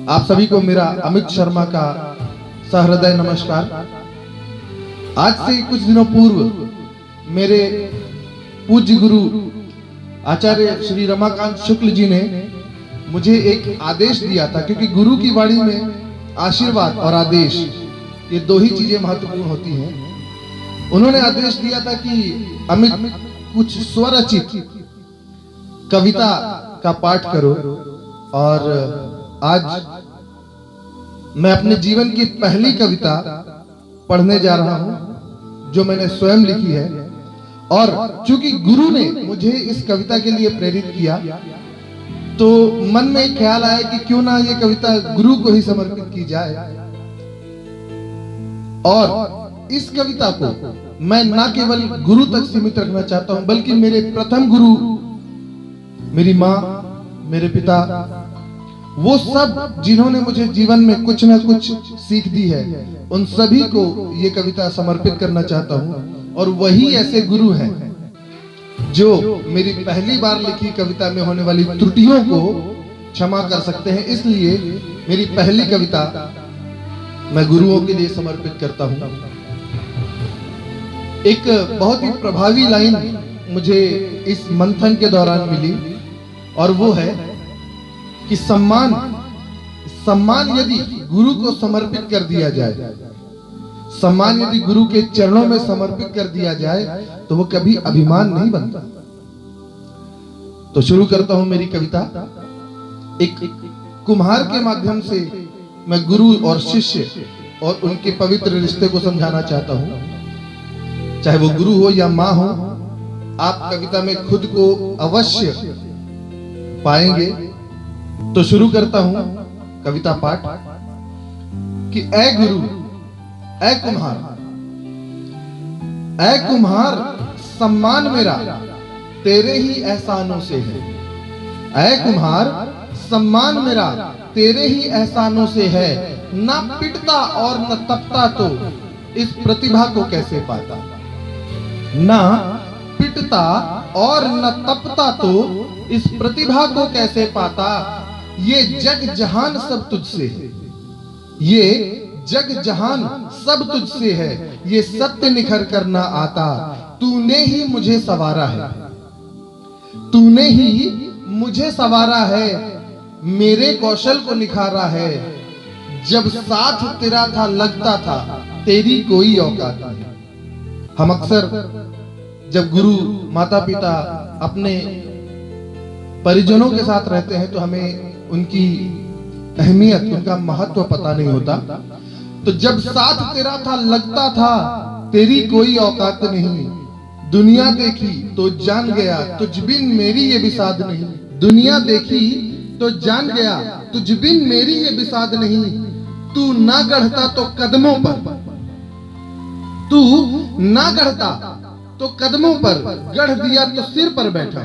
आप सभी को मेरा अमित शर्मा का सहृदय नमस्कार। आज से कुछ दिनों पूर्व मेरे पूज्य गुरु आचार्य श्री रमाकांत शुक्ल जी ने मुझे एक आदेश दिया था, क्योंकि गुरु की वाणी में आशीर्वाद और आदेश ये दो ही चीजें महत्वपूर्ण होती हैं। उन्होंने आदेश दिया था कि अमित कुछ स्वरचित कविता का पाठ करो, और आज मैं अपने जीवन की पहली कविता पढ़ने जा रहा हूं जो मैंने स्वयं लिखी है। और चूंकि गुरु ने मुझे इस कविता के लिए प्रेरित किया, तो मन में एक ख्याल आया कि क्यों ना ये कविता गुरु को ही समर्पित की जाए। और इस कविता को मैं ना केवल गुरु तक सीमित रखना चाहता हूं, बल्कि मेरे प्रथम गुरु, मेरी माँ, मेरे पिता, वो सब जिन्होंने मुझे जीवन में कुछ ना कुछ सीख दी है, उन सभी को ये कविता समर्पित करना चाहता हूं। और वही ऐसे गुरु हैं जो मेरी पहली बार लिखी कविता में होने वाली त्रुटियों को क्षमा कर सकते हैं। इसलिए मेरी पहली कविता मैं गुरुओं के लिए समर्पित करता हूं। एक बहुत ही प्रभावी लाइन मुझे इस मंथन के दौरान मिली, और वो है कि सम्मान यदि गुरु को समर्पित कर दिया जाए, सम्मान यदि गुरु के चरणों में समर्पित कर दिया जाए, तो वो कभी अभिमान नहीं बनता। तो शुरू करता हूं मेरी कविता। एक कुम्हार के माध्यम से मैं गुरु और शिष्य और उनके पवित्र रिश्ते को समझाना चाहता हूं। चाहे वो गुरु हो या मां हो, आप कविता में खुद को अवश्य पाएंगे। तो शुरू करता हूं कविता पाठ कि ऐ गुरु, ऐ कुम्हार, सम्मान मेरा तेरे ही एहसानों से है। ऐ कुम्हार, सम्मान मेरा तेरे ही एहसानों से है। ना पिटता और न तपता तो इस प्रतिभा को कैसे पाता। ना पिटता और न तपता तो इस प्रतिभा को कैसे पाता। ये जग जहान सब तुझसे है, ये जग जहान सब तुझसे है। ये सत्य निखर कर ना आता, तूने ही मुझे संवारा है, तूने ही मुझे संवारा है। मेरे कौशल को निखारा है। जब साथ तेरा था लगता था तेरी कोई औकात नहीं। हम अक्सर जब गुरु माता पिता अपने परिजनों के साथ रहते हैं तो हमें उनकी अहमियत, उनका महत्व पता नहीं होता। तो जब साथ तेरा था लगता था तेरी कोई औकात नहीं। दुनिया देखी तो जान गया तुझ बिन मेरी ये विषाद नहीं। दुनिया देखी तो जान गया तुझ बिन मेरी ये विषाद नहीं। तू ना गढ़ता तो कदमों पर, तू ना गढ़ता तो कदमों पर, गढ़ दिया तो सिर पर बैठा।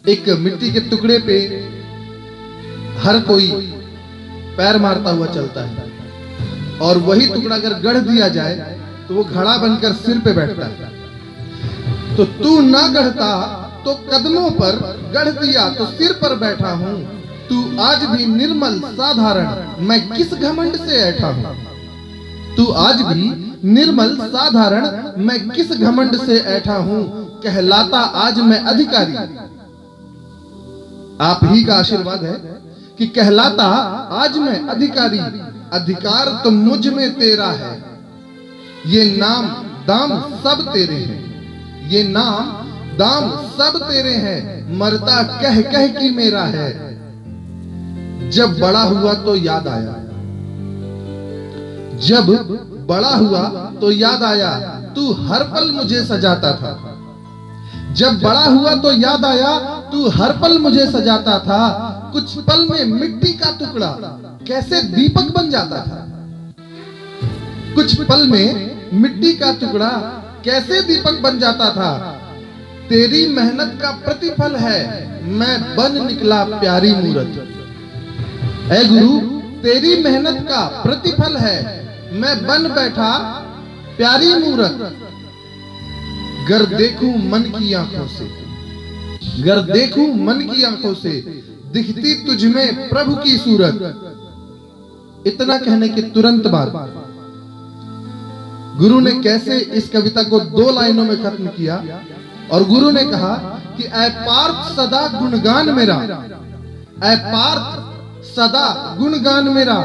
एक मिट्टी के टुकड़े पे हर कोई पैर मारता हुआ चलता है, और वही टुकड़ा अगर गढ़ दिया जाए तो वो घड़ा बनकर सिर पे बैठता है। तो तू ना गढ़ता तो कदमों पर, गढ़ दिया तो सिर पर बैठा हूं। तू आज भी निर्मल साधारण, मैं किस घमंड से ऐठा हूं। तू आज भी निर्मल साधारण, मैं किस घमंड से ऐठा हूं। कहलाता आज मैं अधिकारी, आप ही का आशीर्वाद है कि कहलाता आज मैं अधिकारी। अधिकार तो मुझ में तेरा है, ये नाम दाम सब तेरे हैं। ये नाम दाम सब तेरे हैं। मरता कह कह की मेरा है। जब बड़ा हुआ तो याद आया, जब बड़ा हुआ तो याद आया तू हर पल मुझे सजाता था। जब बड़ा हुआ तो याद आया तू हर पल मुझे सजाता था। कुछ पल में मिट्टी का टुकड़ा कैसे दीपक बन जाता था। कुछ पल में मिट्टी का टुकड़ा कैसे दीपक बन जाता था। तेरी मेहनत का प्रतिफल है मैं बन निकला प्यारी मूरत। ऐ गुरु, तेरी मेहनत का प्रतिफल है मैं बन बैठा प्यारी मूरत। गर देखूं मन की आंखों से, गर देखूं मन की आंखों से, दिखती तुझमें प्रभु की सूरत। इतना कहने के तुरंत बाद गुरु ने कैसे इस कविता को 2 लाइनों में खत्म किया, और गुरु ने कहा कि ऐ पार्थ सदा गुणगान मेरा, ऐ पार्थ सदा गुणगान मेरा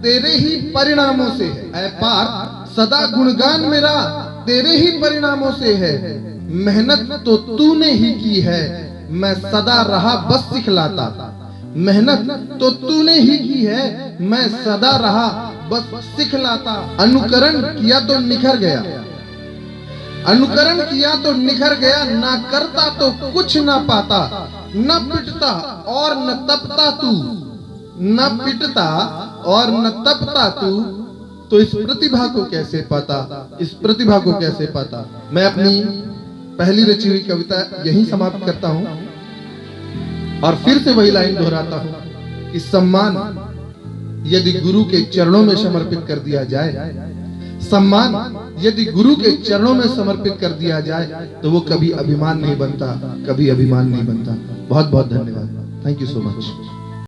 तेरे ही परिणामों से है। ऐ पार्थ सदा गुणगान मेरा तेरे ही परिणामों से है। मेहनत तो तूने ही की है, मैं सदा रहा बस सिखलाता। मेहनत तो तूने ही की है, मैं सदा रहा बस सिखलाता। अनुकरण किया तो निखर गया, अनुकरण किया तो निखर गया, ना करता तो कुछ ना पाता। न पिटता और न तपता तू, न पिटता और न तपता तू, तो इस प्रतिभा को कैसे पाता, इस प्रतिभा को कैसे पाता। मैं अपनी पहली रची हुई कविता यहीं समाप्त करता हूं, और फिर से वही लाइन दोहराता हूं कि सम्मान यदि गुरु के चरणों में समर्पित कर दिया जाए, सम्मान यदि गुरु के चरणों में समर्पित कर दिया जाए, तो वो कभी अभिमान नहीं बनता, कभी अभिमान नहीं बनता। बहुत बहुत धन्यवाद। Thank you so much.